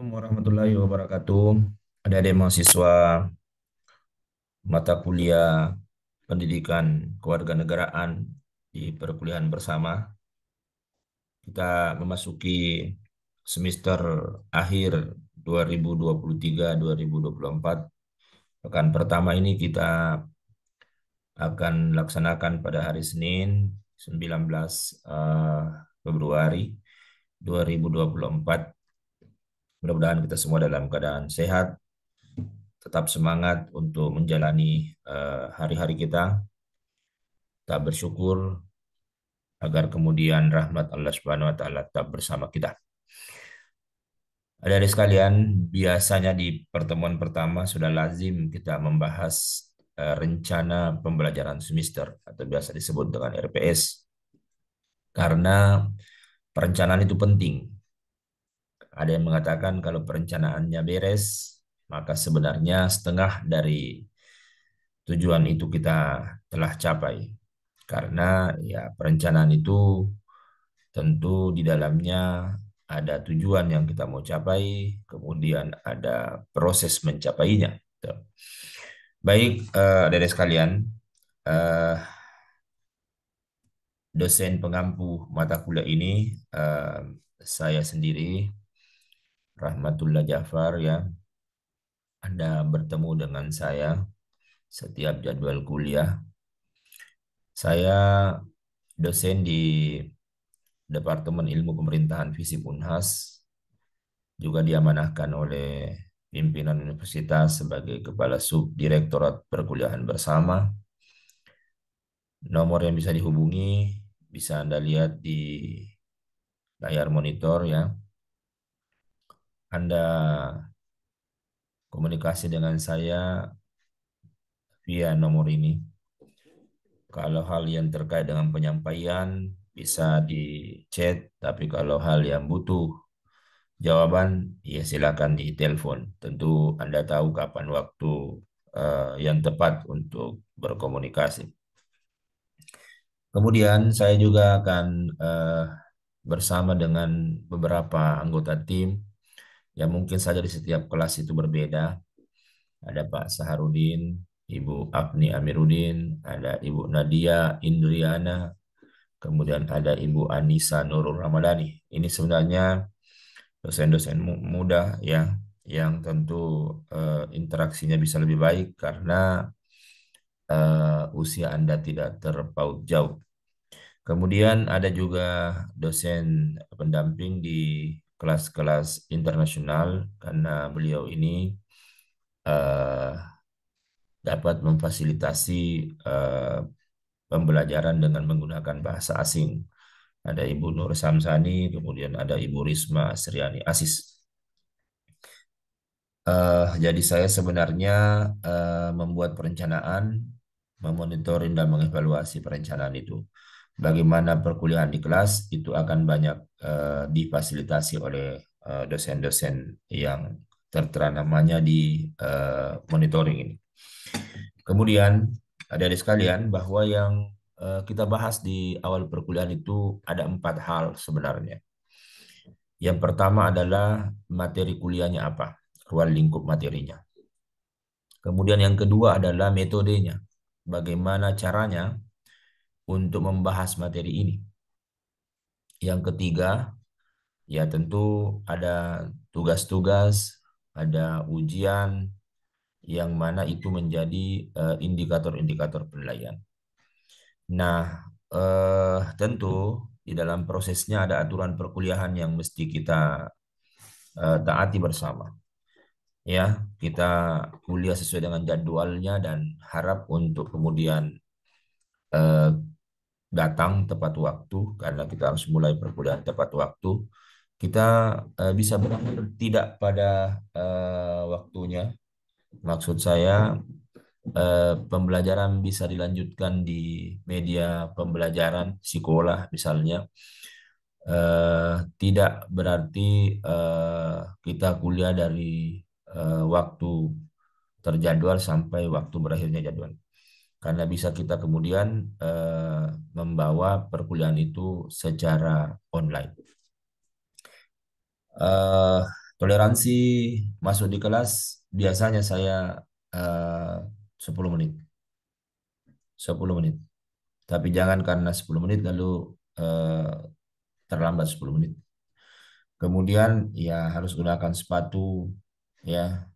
Assalamualaikum warahmatullahi wabarakatuh. Adik-adik mahasiswa mata kuliah pendidikan kewarganegaraan di perkuliahan bersama. Kita memasuki semester akhir 2023-2024. Pekan pertama ini kita akan laksanakan pada hari Senin 19 Februari 2024. Mudah-mudahan kita semua dalam keadaan sehat, tetap semangat untuk menjalani hari-hari kita, tak bersyukur agar kemudian rahmat Allah Subhanahu wa taala tetap bersama kita. Adik-adik sekalian, biasanya di pertemuan pertama sudah lazim kita membahas rencana pembelajaran semester atau biasa disebut dengan RPS. Karena perencanaan itu penting. Ada yang mengatakan kalau perencanaannya beres, maka sebenarnya setengah dari tujuan itu kita telah capai. Karena ya perencanaan itu tentu di dalamnya ada tujuan yang kita mau capai, kemudian ada proses mencapainya. Tuh. Baik, adik-adik sekalian, eh, dosen pengampu mata kuliah ini saya sendiri, Rahmatullah Jafar ya. Anda bertemu dengan saya setiap jadwal kuliah. Saya dosen di Departemen Ilmu Pemerintahan FISIP Unhas, juga diamanahkan oleh pimpinan universitas sebagai Kepala Subdirektorat Perkuliahan Bersama. Nomor yang bisa dihubungi bisa Anda lihat di layar monitor ya. Anda komunikasi dengan saya via nomor ini. Kalau hal yang terkait dengan penyampaian bisa di chat, tapi kalau hal yang butuh jawaban, ya silakan di telepon. Tentu Anda tahu kapan waktu yang tepat untuk berkomunikasi. Kemudian saya juga akan bersama dengan beberapa anggota tim yang mungkin saja di setiap kelas itu berbeda. Ada Pak Saharudin, Ibu Afni Amiruddin, ada Ibu Nadia Indriana, kemudian ada Ibu Anissa Nurul Ramadhani. Ini sebenarnya dosen-dosen muda ya, yang tentu interaksinya bisa lebih baik karena usia Anda tidak terpaut jauh. Kemudian ada juga dosen pendamping di kelas-kelas internasional karena beliau ini eh, dapat memfasilitasi eh, pembelajaran dengan menggunakan bahasa asing. Ada Ibu Nur Samsani, kemudian ada Ibu Risma Asriani Asis. Jadi saya sebenarnya membuat perencanaan, memonitoring dan mengevaluasi perencanaan itu. Bagaimana perkuliahan di kelas itu akan banyak difasilitasi oleh dosen-dosen yang tertera namanya di monitoring ini. Kemudian adik-adik sekalian bahwa yang kita bahas di awal perkuliahan itu ada 4 hal sebenarnya. Yang pertama adalah materi kuliahnya apa, ruang lingkup materinya. Kemudian yang kedua adalah metodenya, bagaimana caranya untuk membahas materi ini. Yang ketiga, ya tentu ada tugas-tugas, ada ujian, yang mana itu menjadi indikator-indikator penilaian. Nah, tentu di dalam prosesnya ada aturan perkuliahan yang mesti kita taati bersama. Ya, kita kuliah sesuai dengan jadwalnya dan harap untuk kemudian eh, datang tepat waktu karena kita harus mulai perkuliahan tepat waktu. Kita bisa berangkat tidak pada waktunya. Maksud saya pembelajaran bisa dilanjutkan di media pembelajaran sekolah misalnya. Tidak berarti kita kuliah dari waktu terjadwal sampai waktu berakhirnya jadwal. Karena bisa kita kemudian membawa perkuliahan itu secara online. Eh, Toleransi masuk di kelas biasanya saya 10 menit. 10 menit. Tapi jangan karena 10 menit lalu eh, terlambat 10 menit. Kemudian ya harus gunakan sepatu ya.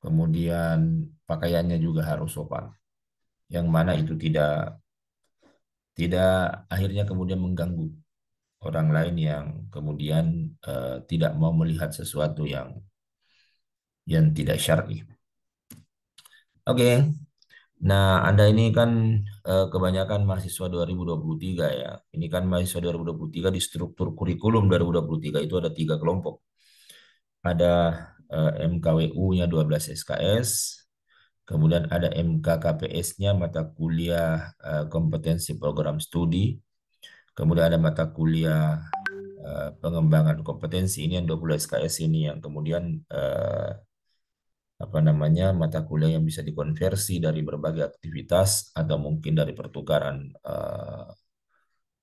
Kemudian pakaiannya juga harus sopan. Yang mana itu tidak tidak akhirnya kemudian mengganggu orang lain yang kemudian tidak mau melihat sesuatu yang tidak syar'i. Oke. Nah, Anda ini kan kebanyakan mahasiswa 2023 ya. Ini kan mahasiswa 2023 di struktur kurikulum 2023 itu ada 3 kelompok. Ada MKWU-nya 12 SKS, kemudian ada MKKPS-nya mata kuliah kompetensi program studi, kemudian ada mata kuliah pengembangan kompetensi ini yang 20 SKS ini yang kemudian apa namanya mata kuliah yang bisa dikonversi dari berbagai aktivitas atau mungkin dari pertukaran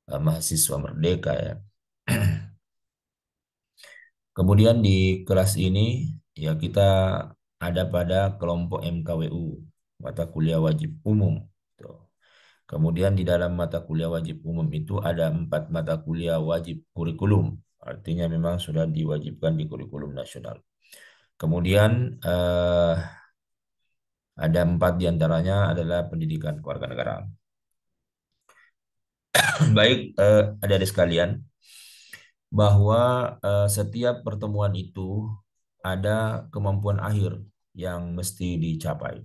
mahasiswa merdeka ya. Kemudian di kelas ini ya kita ada pada kelompok MKWU, mata kuliah wajib umum. Tuh. Kemudian di dalam mata kuliah wajib umum itu ada 4 mata kuliah wajib kurikulum. Artinya memang sudah diwajibkan di kurikulum nasional. Kemudian ada 4 diantaranya adalah pendidikan kewarganegaraan. Baik, adik-adik sekalian, bahwa setiap pertemuan itu ada kemampuan akhir yang mesti dicapai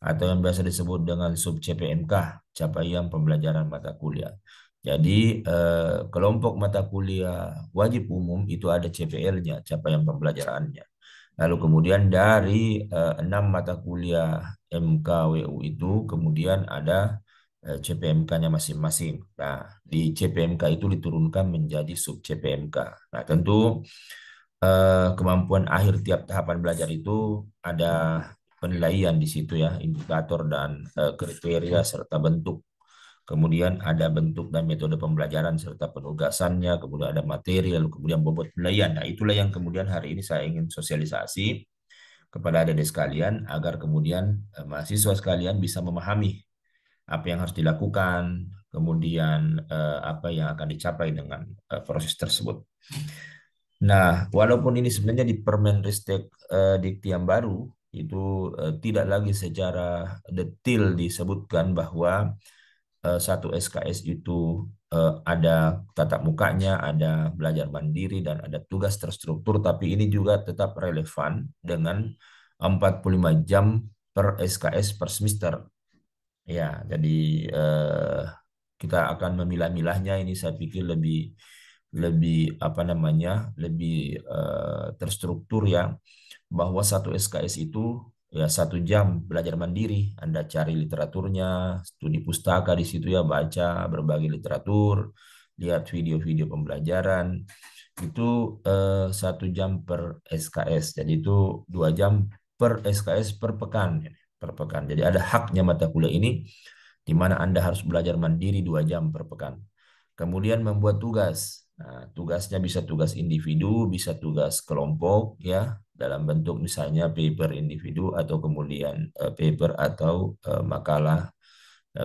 atau yang biasa disebut dengan sub CPMK, capaian pembelajaran mata kuliah. Jadi kelompok mata kuliah wajib umum itu ada CPL-nya, capaian pembelajarannya. Lalu kemudian dari 6 mata kuliah MKWU itu kemudian ada CPMK-nya masing-masing. Nah, di CPMK itu diturunkan menjadi sub CPMK. Nah, tentu kemampuan akhir tiap tahapan belajar itu ada penilaian di situ ya, indikator dan kriteria serta bentuk. Kemudian ada bentuk dan metode pembelajaran serta penugasannya, kemudian ada materi, lalu kemudian bobot penilaian. Nah, itulah yang kemudian hari ini saya ingin sosialisasi kepada adik-adik sekalian agar kemudian mahasiswa sekalian bisa memahami apa yang harus dilakukan, kemudian apa yang akan dicapai dengan proses tersebut. Nah, walaupun ini sebenarnya di Permenristek Dikti yang baru itu tidak lagi secara detail disebutkan bahwa satu SKS itu ada tatap mukanya, ada belajar mandiri dan ada tugas terstruktur, tapi ini juga tetap relevan dengan 45 jam per SKS per semester. Ya, jadi eh, kita akan memilah-milahnya ini saya pikir lebih lebih apa namanya lebih terstruktur ya bahwa satu SKS itu ya 1 jam belajar mandiri. Anda cari literaturnya, studi pustaka di situ ya baca berbagai literatur, lihat video-video pembelajaran itu 1 jam per SKS. Jadi itu 2 jam per SKS per pekan. Per pekan. Jadi ada haknya mata kuliah ini di mana Anda harus belajar mandiri 2 jam per pekan. Kemudian membuat tugas. Nah, tugasnya bisa tugas individu, bisa tugas kelompok ya dalam bentuk misalnya paper individu atau kemudian paper atau makalah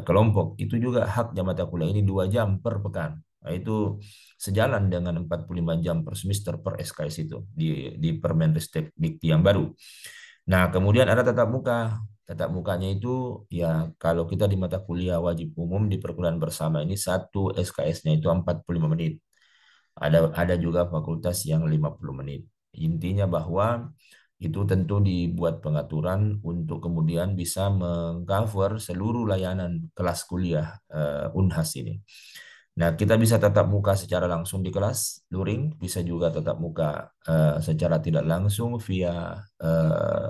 kelompok. Itu juga haknya mata kuliah ini 2 jam per pekan. Nah, itu sejalan dengan 45 jam per semester per SKS itu di Permenristek Dikti yang baru. Nah, kemudian ada tatap muka. Tatap mukanya itu ya kalau kita di mata kuliah wajib umum di perkuliahan bersama ini satu SKS-nya itu 45 menit. Ada juga fakultas yang 50 menit. Intinya bahwa itu tentu dibuat pengaturan untuk kemudian bisa mengcover seluruh layanan kelas kuliah Unhas ini. Nah, kita bisa tatap muka secara langsung di kelas, luring, bisa juga tatap muka secara tidak langsung via eh,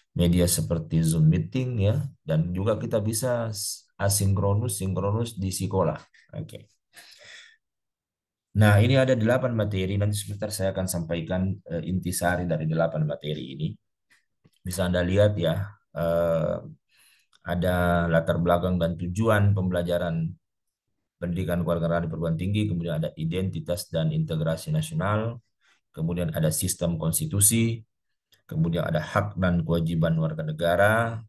media seperti Zoom meeting ya, dan juga kita bisa asinkronus, sinkronus di sekolah. Oke. Nah, ini ada 8 materi. Nanti sebentar saya akan sampaikan intisari dari 8 materi ini. Bisa Anda lihat ya, eh, ada latar belakang dan tujuan pembelajaran pendidikan kewarganegaraan di perguruan tinggi, kemudian ada identitas dan integrasi nasional, kemudian ada sistem konstitusi, kemudian ada hak dan kewajiban warga negara,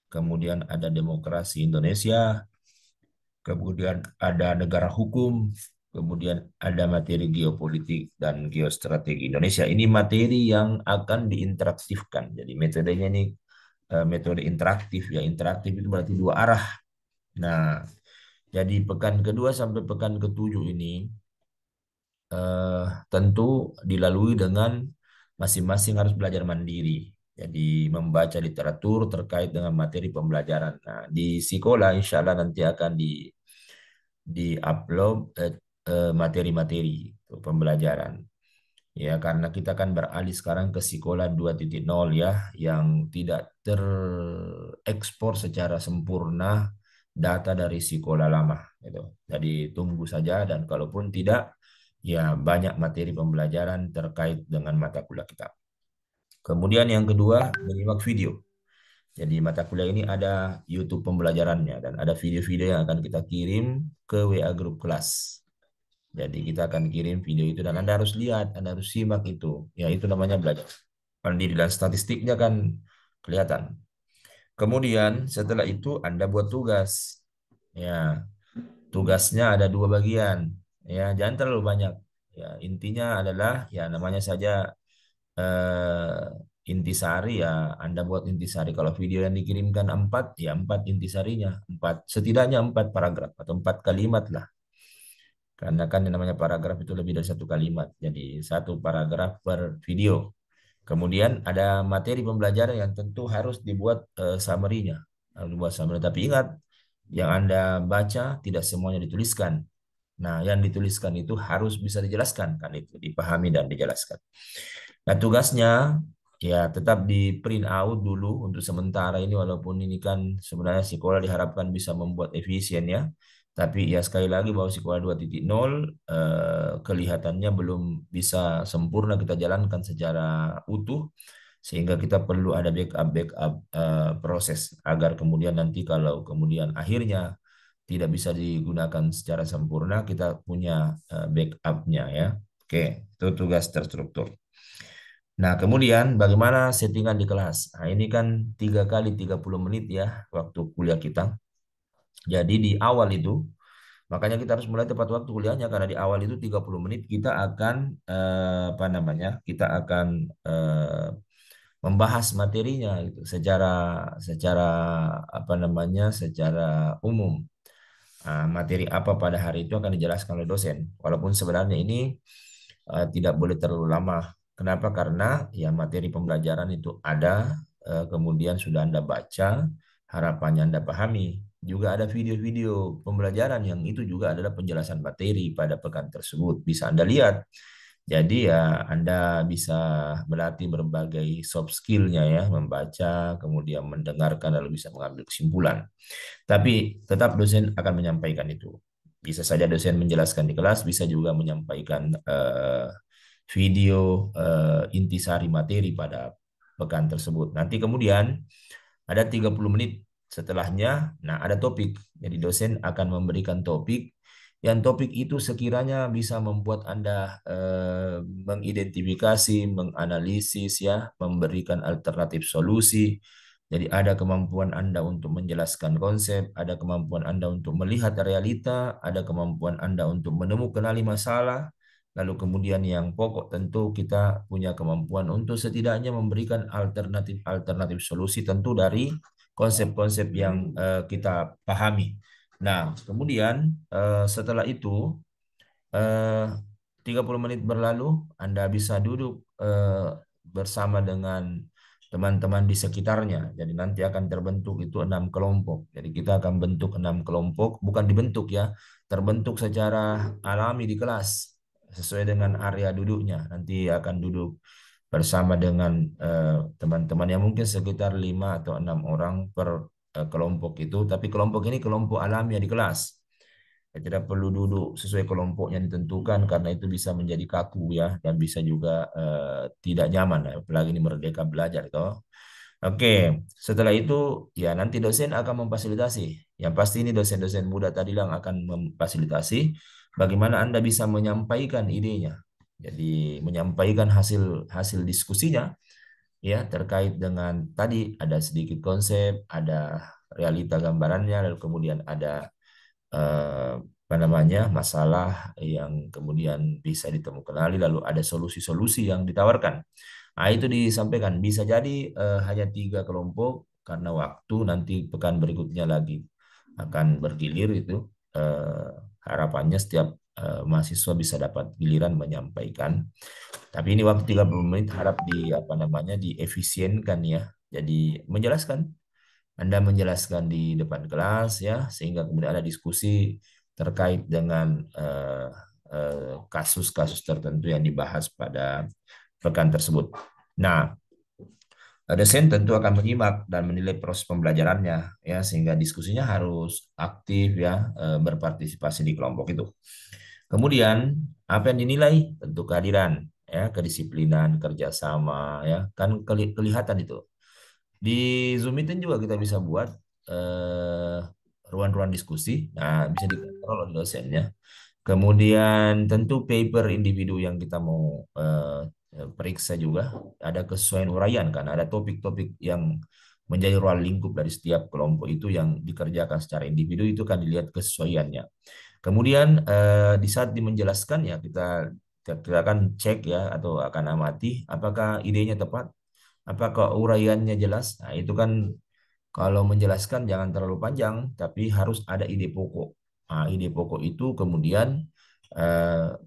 kemudian ada demokrasi Indonesia, kemudian ada negara hukum, kemudian ada materi geopolitik dan geostrategi Indonesia. Ini materi yang akan diinteraktifkan. Jadi metodenya ini metode interaktif ya. Interaktif itu berarti dua arah. Nah, jadi pekan kedua sampai pekan ketujuh ini tentu dilalui dengan masing-masing harus belajar mandiri. Jadi membaca literatur terkait dengan materi pembelajaran. Nah, di sekolah insya Allah nanti akan di-upload materi-materi pembelajaran. Ya, karena kita kan beralih sekarang ke sekolah 2.0 ya, yang tidak terekspor secara sempurna data dari sekolah lama gitu. Jadi tunggu saja dan kalaupun tidak, ya banyak materi pembelajaran terkait dengan mata kuliah kita. Kemudian yang kedua, menyimak video. Jadi mata kuliah ini ada YouTube pembelajarannya dan ada video-video yang akan kita kirim ke WA grup kelas. Jadi kita akan kirim video itu dan Anda harus lihat, Anda harus simak itu. Ya itu namanya belajar mandiri dan statistiknya kan kelihatan. Kemudian setelah itu Anda buat tugas. Ya, tugasnya ada dua bagian. Ya, jangan terlalu banyak. Ya, intinya adalah ya namanya saja eh, intisari ya Anda buat intisari. Kalau video yang dikirimkan 4, ya 4 intisarinya. 4, setidaknya 4 paragraf atau 4 kalimat lah. Karena kan yang namanya paragraf itu lebih dari satu kalimat. Jadi satu paragraf per video. Kemudian ada materi pembelajaran yang tentu harus dibuat summary-nya. Harus dibuat summary. Tapi ingat, yang Anda baca tidak semuanya dituliskan. Nah, yang dituliskan itu harus bisa dijelaskan. Kan itu dipahami dan dijelaskan. Nah, tugasnya ya tetap di print out dulu untuk sementara ini walaupun ini kan sebenarnya sekolah diharapkan bisa membuat efisien ya. Tapi ya sekali lagi bahwa sekolah 2.0 kelihatannya belum bisa sempurna kita jalankan secara utuh sehingga kita perlu ada backup proses agar kemudian nanti kalau kemudian akhirnya tidak bisa digunakan secara sempurna kita punya backupnya ya. Oke, itu tugas terstruktur. Nah, kemudian bagaimana settingan di kelas? Nah, ini kan 3 kali 30 menit ya waktu kuliah kita. Jadi di awal itu, makanya kita harus mulai tepat waktu kuliahnya karena di awal itu 30 menit kita akan apa namanya? Kita akan membahas materinya gitu secara secara apa namanya? Secara umum. Materi apa pada hari itu akan dijelaskan oleh dosen. Walaupun sebenarnya ini tidak boleh terlalu lama. Kenapa? Karena ya materi pembelajaran itu ada, kemudian sudah Anda baca, harapannya Anda pahami. Juga ada video-video pembelajaran yang itu juga adalah penjelasan materi pada pekan tersebut. Bisa Anda lihat. Jadi ya Anda bisa melatih berbagai soft skill-nya ya, membaca, kemudian mendengarkan, lalu bisa mengambil kesimpulan. Tapi tetap dosen akan menyampaikan itu. Bisa saja dosen menjelaskan di kelas, bisa juga menyampaikan video intisari materi pada pekan tersebut. Nanti kemudian ada 30 menit setelahnya, nah ada topik. Jadi dosen akan memberikan topik yang topik itu sekiranya bisa membuat Anda mengidentifikasi, menganalisis ya, memberikan alternatif solusi. Jadi ada kemampuan Anda untuk menjelaskan konsep, ada kemampuan Anda untuk melihat realita, ada kemampuan Anda untuk menemukan masalah, lalu kemudian yang pokok tentu kita punya kemampuan untuk setidaknya memberikan alternatif-alternatif solusi tentu dari konsep-konsep yang kita pahami. Nah, kemudian setelah itu eh, 30 menit berlalu, Anda bisa duduk bersama dengan teman-teman di sekitarnya. Jadi nanti akan terbentuk itu 6 kelompok. Jadi kita akan bentuk 6 kelompok, bukan dibentuk ya, terbentuk secara alami di kelas sesuai dengan area duduknya. Nanti akan duduk bersama dengan teman-teman yang mungkin sekitar 5 atau 6 orang per kelompok itu. Tapi kelompok ini kelompok alamiah di kelas. Ya, tidak perlu duduk sesuai kelompoknya ditentukan karena itu bisa menjadi kaku ya dan bisa juga tidak nyaman ya. Apalagi ini merdeka belajar toh. Oke, setelah itu ya nanti dosen akan memfasilitasi. Yang pasti ini dosen-dosen muda tadi yang akan memfasilitasi bagaimana Anda bisa menyampaikan idenya. Jadi menyampaikan hasil hasil diskusinya ya terkait dengan tadi ada sedikit konsep, ada realita gambarannya, lalu kemudian ada apa namanya masalah yang kemudian bisa ditemukan lalu ada solusi-solusi yang ditawarkan. Nah, itu disampaikan. Bisa jadi hanya 3 kelompok karena waktu nanti pekan berikutnya lagi akan bergilir itu. Eh, Harapannya setiap mahasiswa bisa dapat giliran menyampaikan. Tapi ini waktu 30 menit harap di apa namanya diefisienkan ya. Jadi menjelaskan anda menjelaskan di depan kelas ya, sehingga kemudian ada diskusi terkait dengan kasus-kasus tertentu yang dibahas pada pekan tersebut. Nah, dosen tentu akan menyimak dan menilai proses pembelajarannya ya, sehingga diskusinya harus aktif ya, berpartisipasi di kelompok itu. Kemudian apa yang dinilai? Tentu kehadiran ya, kedisiplinan, kerjasama ya, kan kelihatan itu. Di Zoom Meeting juga kita bisa buat eh, ruang-ruang diskusi. Nah, bisa dikontrol oleh dosennya. Kemudian tentu paper individu yang kita mau periksa juga ada kesesuaian uraian kan, ada topik-topik yang menjadi ruang lingkup dari setiap kelompok itu yang dikerjakan secara individu itu kan dilihat kesesuaiannya. Kemudian di saat menjelaskan ya kita akan cek ya atau akan amati apakah idenya tepat, apakah uraiannya jelas. Nah, itu kan kalau menjelaskan jangan terlalu panjang, tapi harus ada ide pokok. Nah, ide pokok itu kemudian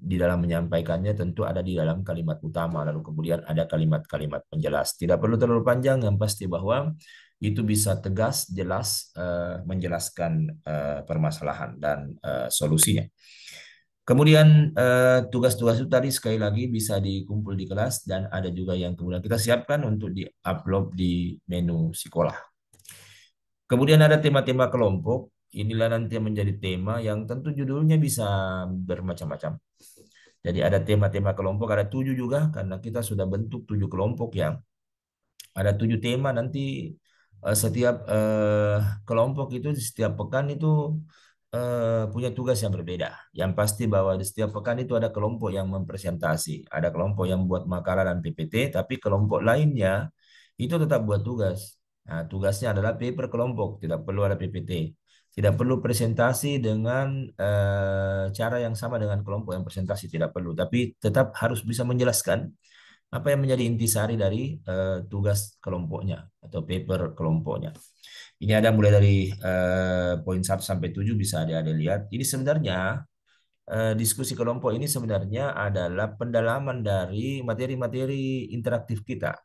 di dalam menyampaikannya tentu ada di dalam kalimat utama, lalu kemudian ada kalimat-kalimat penjelas. Tidak perlu terlalu panjang, yang pasti bahwa itu bisa tegas, jelas menjelaskan permasalahan dan solusinya. Kemudian tugas-tugas itu tadi sekali lagi bisa dikumpul di kelas dan ada juga yang kemudian kita siapkan untuk di-upload di menu sekolah. Kemudian ada tema-tema kelompok. Inilah nanti yang menjadi tema yang tentu judulnya bisa bermacam-macam. Jadi ada tema-tema kelompok, ada 7 juga karena kita sudah bentuk 7 kelompok ya. Ada 7 tema nanti setiap kelompok itu di setiap pekan itu punya tugas yang berbeda. Yang pasti bahwa di setiap pekan itu ada kelompok yang mempresentasi, ada kelompok yang buat makalah dan PPT, tapi kelompok lainnya itu tetap buat tugas. Nah, tugasnya adalah paper kelompok, tidak perlu ada PPT. Tidak perlu presentasi dengan cara yang sama dengan kelompok yang presentasi, tidak perlu. Tapi tetap harus bisa menjelaskan apa yang menjadi intisari dari tugas kelompoknya atau paper kelompoknya. Ini ada mulai dari poin 1 sampai 7 bisa ada lihat. Ini sebenarnya diskusi kelompok ini sebenarnya adalah pendalaman dari materi-materi interaktif kita.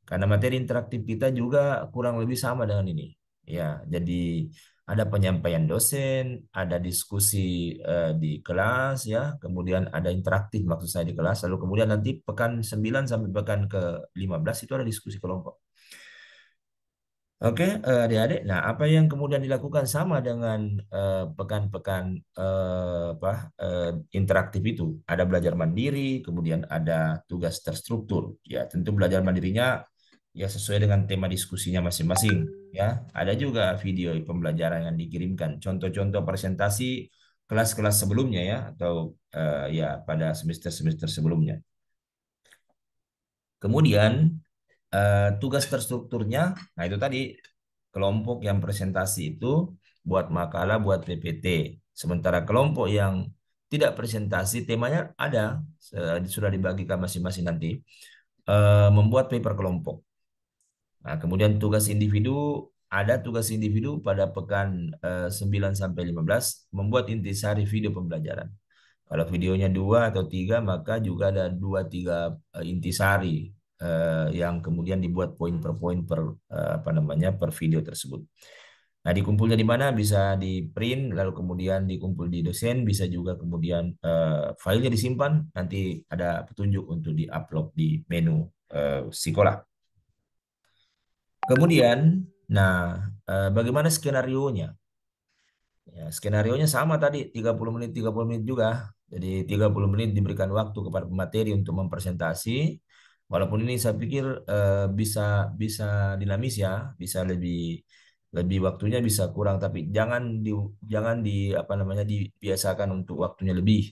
Karena materi interaktif kita juga kurang lebih sama dengan ini. Ya, jadi ada penyampaian dosen, ada diskusi di kelas ya, kemudian ada interaktif maksud saya di kelas, lalu kemudian nanti pekan 9 sampai pekan ke-15 itu ada diskusi kelompok. Oke, adik-adik. Nah, apa yang kemudian dilakukan sama dengan pekan-pekan apa interaktif itu? Ada belajar mandiri, kemudian ada tugas terstruktur. Ya, tentu belajar mandirinya ya sesuai dengan tema diskusinya masing-masing. Ya, ada juga video pembelajaran yang dikirimkan. Contoh-contoh presentasi kelas-kelas sebelumnya ya, atau ya pada semester-semester sebelumnya. Kemudian tugas terstrukturnya, nah itu tadi kelompok yang presentasi itu buat makalah, buat PPT. Sementara kelompok yang tidak presentasi, temanya ada, sudah dibagikan masing-masing nanti, membuat paper kelompok. Nah, kemudian tugas individu, ada tugas individu pada pekan 9 sampai 15 membuat intisari video pembelajaran. Kalau videonya 2 atau 3, maka juga ada 2-3 intisari yang kemudian dibuat poin per poin per apa namanya per video tersebut. Nah, dikumpulnya di mana? Bisa di print, lalu kemudian dikumpul di dosen, bisa juga kemudian filenya disimpan, nanti ada petunjuk untuk diupload di menu sekolah. Kemudian, nah bagaimana skenario-nya? Ya, skenarionya sama tadi 30 menit 30 menit juga. Jadi 30 menit diberikan waktu kepada pemateri untuk mempresentasi. Walaupun ini saya pikir bisa bisa dinamis ya, bisa lebih lebih waktunya bisa kurang tapi jangan di apa namanya dibiasakan untuk waktunya lebih.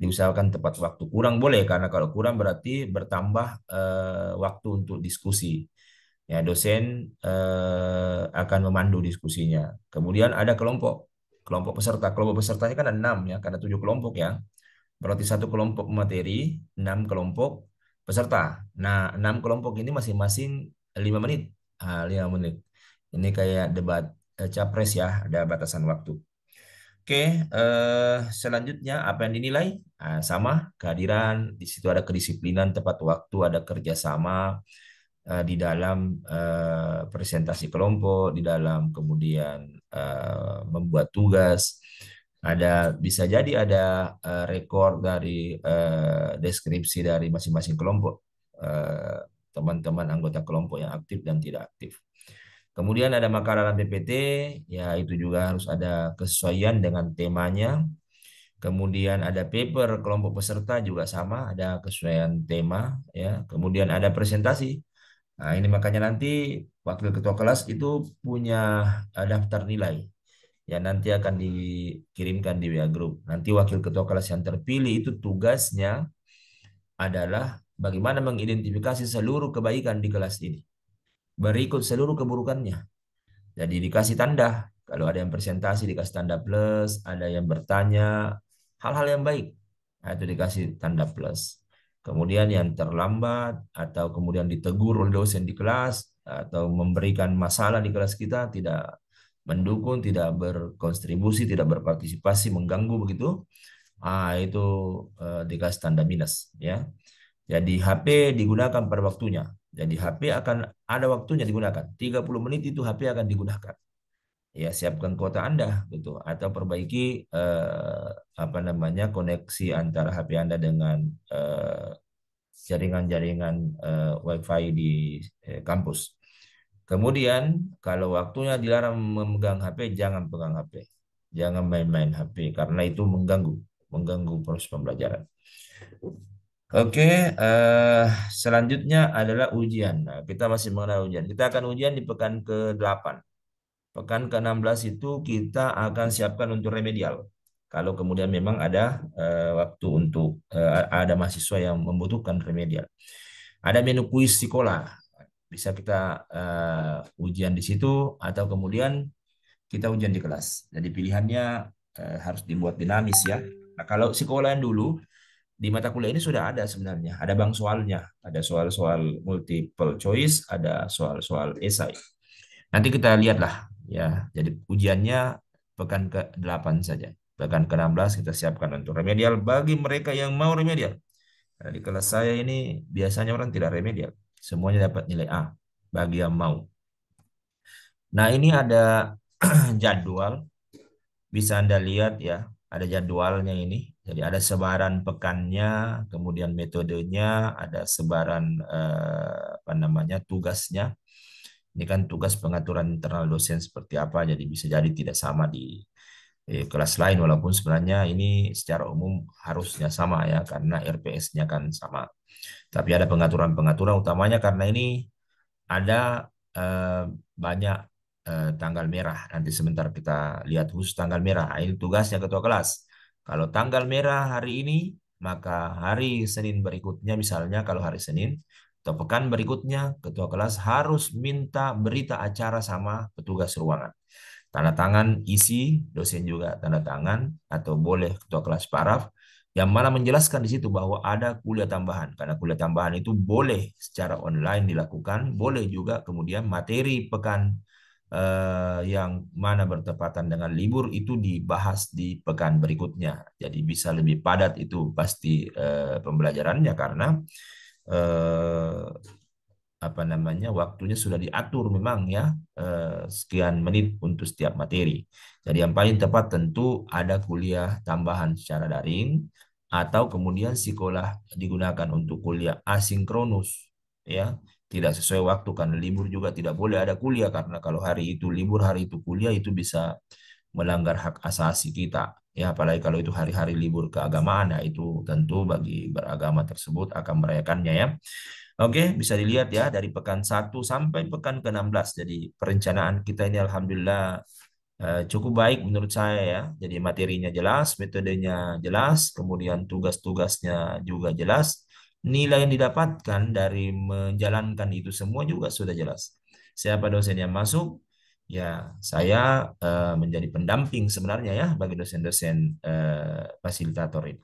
diusahakan tepat waktu. Kurang boleh, karena kalau kurang berarti bertambah waktu untuk diskusi. Ya, dosen akan memandu diskusinya. Kemudian ada kelompok peserta. Kelompok pesertanya kan ada 6 ya, karena 7 kelompok ya. Berarti satu kelompok materi, 6 kelompok peserta. Nah, 6 kelompok ini masing-masing 5 menit. 5 menit. Ini kayak debat capres ya, ada batasan waktu. Oke, selanjutnya apa yang dinilai? Sama, kehadiran, di situ ada kedisiplinan, tepat waktu, ada kerjasama di dalam presentasi kelompok, di dalam kemudian membuat tugas. Bisa jadi ada rekor dari deskripsi dari masing-masing kelompok, teman-teman anggota kelompok yang aktif dan tidak aktif. Kemudian ada makalah dan PPT, ya itu juga harus ada kesesuaian dengan temanya. Kemudian ada paper kelompok peserta juga sama, ada kesesuaian tema ya. Kemudian ada presentasi. Nah, ini makanya nanti wakil ketua kelas itu punya daftar nilai. Ya, nanti akan dikirimkan di WA Group. Nanti wakil ketua kelas yang terpilih itu tugasnya adalah bagaimana mengidentifikasi seluruh kebaikan di kelas ini. Berikut seluruh keburukannya. Jadi dikasih tanda. Kalau ada yang presentasi dikasih tanda plus, ada yang bertanya hal-hal yang baik, nah, itu dikasih tanda plus. Kemudian yang terlambat atau kemudian ditegur oleh dosen di kelas atau memberikan masalah di kelas kita, tidak mendukung, tidak berkontribusi, tidak berpartisipasi, mengganggu begitu. Itu dikasih tanda minus ya. Jadi HP digunakan pada waktunya. Jadi HP akan ada waktunya digunakan. 30 menit itu HP akan digunakan. Ya, siapkan kuota Anda gitu atau perbaiki apa namanya koneksi antara HP Anda dengan jaringan-jaringan WiFi di kampus. Kemudian kalau waktunya dilarang memegang HP, jangan pegang HP. Jangan main-main HP karena itu mengganggu proses pembelajaran. Oke, selanjutnya adalah ujian. Nah, kita masih mengenal ujian. Kita akan ujian di pekan ke-8. Pekan ke-16 itu kita akan siapkan untuk remedial. Kalau kemudian memang ada waktu untuk ada mahasiswa yang membutuhkan remedial. Ada menu kuis sekolah. Bisa kita ujian di situ atau kemudian kita ujian di kelas. Jadi pilihannya harus dibuat dinamis ya. Nah, kalau sekolah yang dulu di mata kuliah ini sudah ada sebenarnya. Ada bank soalnya, ada soal-soal multiple choice, ada soal-soal esai. Nanti kita lihatlah ya. Jadi ujiannya pekan ke-8 saja. Pekan ke-16 kita siapkan untuk remedial bagi mereka yang mau remedial. Nah, di kelas saya ini biasanya orang tidak remedial. Semuanya dapat nilai A bagi yang mau. Nah, ini ada jadwal. Bisa Anda lihat ya. Ada jadwalnya ini. Jadi ada sebaran pekannya, kemudian metodenya, ada sebaran apa namanya tugasnya. Ini kan tugas pengaturan internal dosen seperti apa, jadi bisa jadi tidak sama di kelas lain, walaupun sebenarnya ini secara umum harusnya sama ya, karena RPS-nya kan sama. Tapi ada pengaturan-pengaturan utamanya karena ini ada eh, banyak tanggal merah. Nanti sebentar kita lihat khusus tanggal merah. Ini tugasnya ketua kelas. Kalau tanggal merah hari ini, maka hari Senin berikutnya, misalnya kalau hari Senin, atau pekan berikutnya, ketua kelas harus minta berita acara sama petugas ruangan. Tanda tangan isi, dosen juga tanda tangan, atau boleh ketua kelas paraf, yang mana menjelaskan di situ bahwa ada kuliah tambahan. Karena kuliah tambahan itu boleh secara online dilakukan, boleh juga kemudian materi pekan yang mana bertepatan dengan libur itu dibahas di pekan berikutnya. Jadi bisa lebih padat itu pasti pembelajarannya karena eh, apa namanya waktunya sudah diatur memang ya sekian menit untuk setiap materi. Jadi yang paling tepat tentu ada kuliah tambahan secara daring atau kemudian sekolah digunakan untuk kuliah asinkronus ya, tidak sesuai waktu karena libur juga tidak boleh ada kuliah karena kalau hari itu libur hari itu kuliah itu bisa melanggar hak asasi kita ya, apalagi kalau itu hari-hari libur keagamaan. Nah, itu tentu bagi beragama tersebut akan merayakannya ya. Oke, bisa dilihat ya dari pekan 1 sampai pekan ke-16. Jadi perencanaan kita ini alhamdulillah cukup baik menurut saya ya. Jadi materinya jelas, metodenya jelas, kemudian tugas-tugasnya juga jelas. Nilai yang didapatkan dari menjalankan itu semua juga sudah jelas. Siapa dosen yang masuk, ya saya menjadi pendamping sebenarnya ya bagi dosen-dosen fasilitator ini.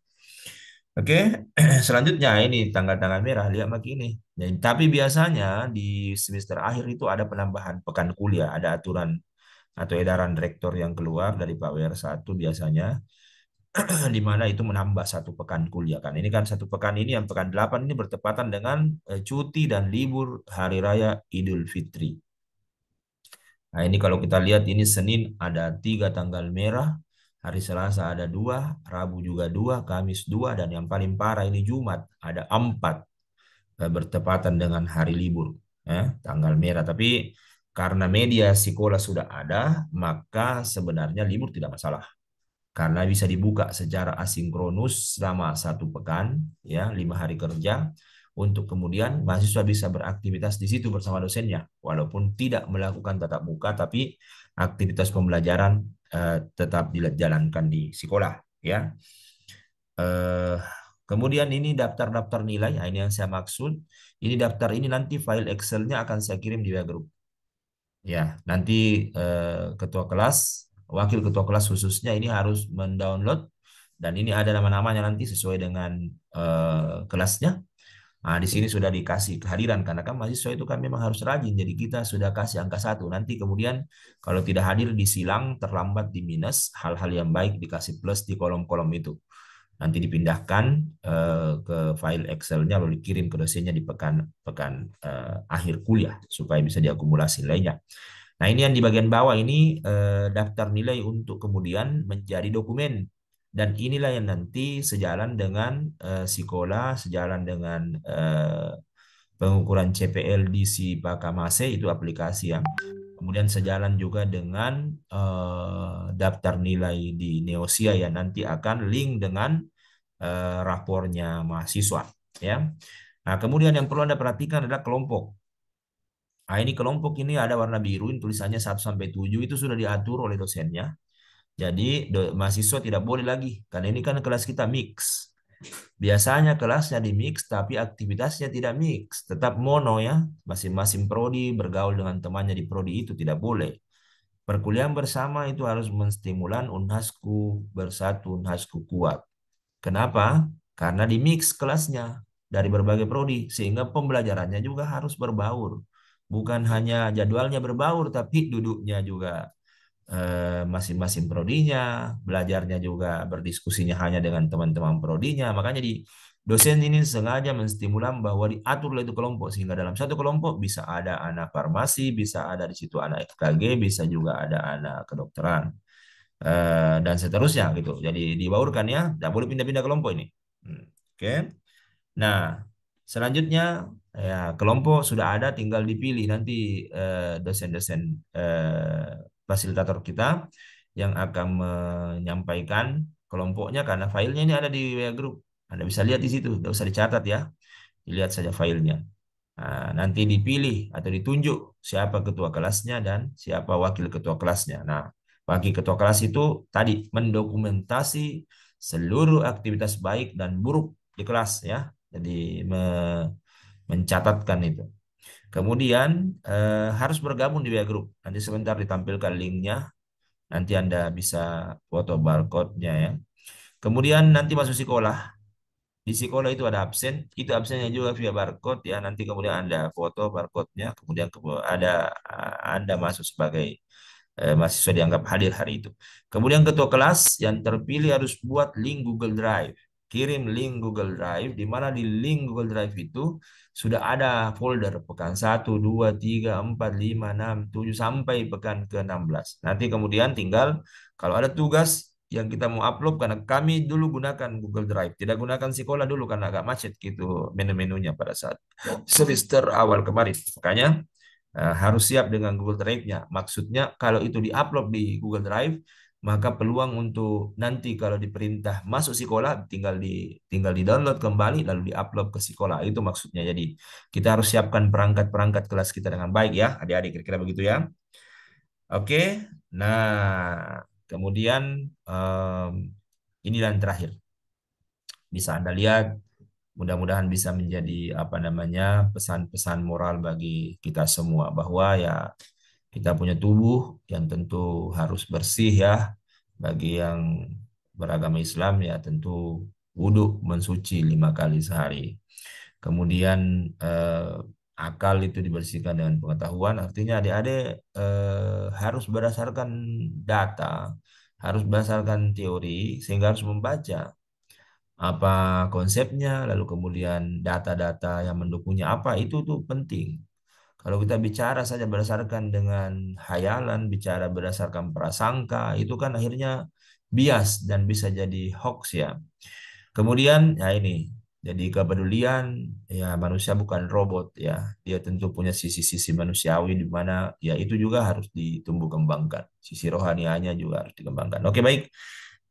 Oke, selanjutnya ini tanggal-tanggal merah, lihat lagi ini. Tapi biasanya di semester akhir itu ada penambahan pekan kuliah, ada aturan atau edaran rektor yang keluar dari Pak WR1 biasanya, di mana itu menambah satu pekan kuliah kan. Ini kan satu pekan ini yang pekan 8 ini bertepatan dengan cuti dan libur Hari Raya Idul Fitri. Nah ini kalau kita lihat ini Senin ada 3 tanggal merah, hari Selasa ada 2, Rabu juga 2, Kamis 2, dan yang paling parah ini Jumat ada 4 bertepatan dengan hari libur, tanggal merah. Tapi karena media sekolah sudah ada, maka sebenarnya libur tidak masalah karena bisa dibuka secara asinkronus selama 1 pekan, ya 5 hari kerja, untuk kemudian mahasiswa bisa beraktivitas di situ bersama dosennya, walaupun tidak melakukan tatap muka, tapi aktivitas pembelajaran tetap dijalankan di sekolah, ya. Eh, Kemudian ini daftar-daftar nilai, nah, ini yang saya maksud. Ini daftar ini nanti file Excel-nya akan saya kirim di WA Group. Ya, nanti ketua kelas, wakil ketua kelas khususnya ini harus mendownload dan ini ada nama-namanya nanti sesuai dengan kelasnya. Nah, di sini sudah dikasih kehadiran karena kan mahasiswa itu kan memang harus rajin. Jadi kita sudah kasih angka 1. Nanti kemudian kalau tidak hadir disilang, terlambat di minus, hal-hal yang baik dikasih plus di kolom-kolom itu. Nanti dipindahkan ke file Excel-nya lalu dikirim ke dosennya di pekan akhir kuliah supaya bisa diakumulasi nilainya. Nah, ini yang di bagian bawah ini daftar nilai untuk kemudian menjadi dokumen. Dan inilah yang nanti sejalan dengan Sikola, sejalan dengan pengukuran CPL di si Pakamase, itu aplikasi ya. Kemudian sejalan juga dengan daftar nilai di Neosia yang nanti akan link dengan rapornya mahasiswa ya. Nah, kemudian yang perlu Anda perhatikan adalah kelompok. Nah, ini kelompok ini ada warna biru, tulisannya 1 sampai 7 itu sudah diatur oleh dosennya. Jadi mahasiswa tidak boleh lagi, karena ini kan kelas kita mix. Biasanya kelasnya di mix, tapi aktivitasnya tidak mix. Tetap mono ya, masing-masing prodi bergaul dengan temannya di prodi itu tidak boleh. Perkuliahan bersama itu harus menstimulan unhasku bersatu, unhasku kuat. Kenapa? Karena di mix kelasnya dari berbagai prodi, sehingga pembelajarannya juga harus berbaur. Bukan hanya jadwalnya berbaur, tapi duduknya juga masing-masing prodinya, belajarnya juga berdiskusinya hanya dengan teman-teman prodinya. Makanya di dosen ini sengaja menstimulan bahwa diaturlah itu kelompok, sehingga dalam satu kelompok bisa ada anak farmasi, bisa ada di situ anak FKG, bisa juga ada anak kedokteran dan seterusnya gitu. Jadi dibaurkan ya, tidak boleh pindah-pindah kelompok ini. Oke. Nah, selanjutnya ya kelompok sudah ada, tinggal dipilih nanti dosen-dosen fasilitator kita yang akan menyampaikan kelompoknya karena filenya ini ada di WA Group. Anda bisa lihat di situ, tidak usah dicatat ya. Dilihat saja filenya. Nah, nanti dipilih atau ditunjuk siapa ketua kelasnya dan siapa wakil ketua kelasnya. Nah, wakil ketua kelas itu tadi mendokumentasi seluruh aktivitas baik dan buruk di kelas ya. Jadi mencatatkan itu. Kemudian harus bergabung di WA Group. Nanti sebentar ditampilkan linknya. Nanti Anda bisa foto barcode-nya ya. Kemudian nanti masuk sekolah. Di sekolah itu ada absen, itu absennya juga via barcode ya. Nanti kemudian Anda foto barcode-nya, kemudian ada Anda masuk sebagai mahasiswa dianggap hadir hari itu. Kemudian ketua kelas yang terpilih harus buat link Google Drive. Kirim link Google Drive, di mana di link Google Drive itu sudah ada folder pekan 1, 2, 3, 4, 5, 6, 7 sampai pekan ke-16. Nanti kemudian tinggal kalau ada tugas yang kita mau upload, karena kami dulu gunakan Google Drive, tidak gunakan sekolah dulu karena agak macet gitu menu-menunya pada saat semester awal kemarin. Makanya harus siap dengan Google Drive-nya. Maksudnya kalau itu diupload di Google Drive, maka peluang untuk nanti kalau diperintah masuk sekolah tinggal di download kembali lalu diupload ke sekolah. Itu maksudnya. Jadi kita harus siapkan perangkat-perangkat kelas kita dengan baik ya, adik-adik, kira-kira begitu ya. Oke, nah kemudian ini yang terakhir bisa Anda lihat, mudah-mudahan bisa menjadi apa namanya pesan-pesan moral bagi kita semua bahwa ya kita punya tubuh yang tentu harus bersih ya. Bagi yang beragama Islam ya tentu wudhu mensuci 5 kali sehari. Kemudian akal itu dibersihkan dengan pengetahuan. Artinya adik-adik harus berdasarkan data, harus berdasarkan teori, sehingga harus membaca apa konsepnya, lalu kemudian data-data yang mendukungnya apa, itu tuh penting. Kalau kita bicara saja berdasarkan dengan hayalan, bicara berdasarkan prasangka, itu kan akhirnya bias dan bisa jadi hoax ya. Kemudian ya ini, jadi kepedulian ya, manusia bukan robot ya. Dia tentu punya sisi-sisi manusiawi di mana ya itu juga harus ditumbuh kembangkan. Sisi rohanianya juga harus dikembangkan. Oke, baik.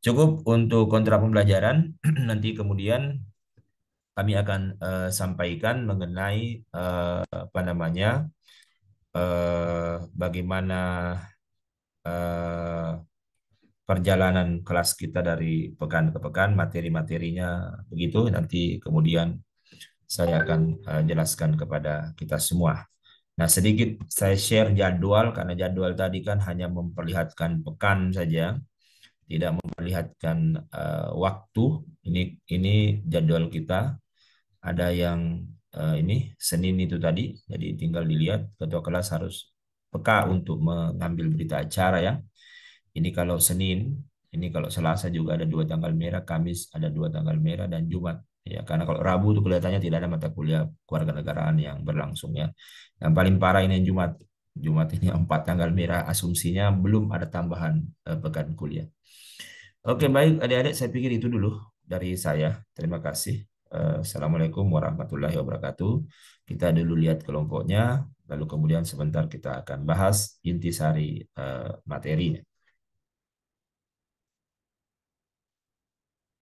Cukup untuk kontrak pembelajaran. Nanti kemudian kami akan sampaikan mengenai apa namanya bagaimana eh, perjalanan kelas kita dari pekan ke pekan, materi-materinya begitu. Nanti kemudian saya akan jelaskan kepada kita semua. Nah, sedikit saya share jadwal karena jadwal tadi kan hanya memperlihatkan pekan saja, tidak memperlihatkan waktu. Ini jadwal kita. Ada yang ini Senin itu tadi, jadi tinggal dilihat ketua kelas harus peka untuk mengambil berita acara ya. Ini kalau Senin, ini kalau Selasa juga ada 2 tanggal merah, Kamis ada 2 tanggal merah, dan Jumat. Ya, karena kalau Rabu itu kelihatannya tidak ada mata kuliah kewarganegaraan yang berlangsung ya. Yang paling parah ini yang Jumat. Jumat ini 4 tanggal merah, asumsinya belum ada tambahan pekan kuliah. Oke, baik adik-adik, saya pikir itu dulu dari saya. Terima kasih. Assalamualaikum warahmatullahi wabarakatuh. Kita dulu lihat kelompoknya, lalu kemudian sebentar kita akan bahas intisari materinya.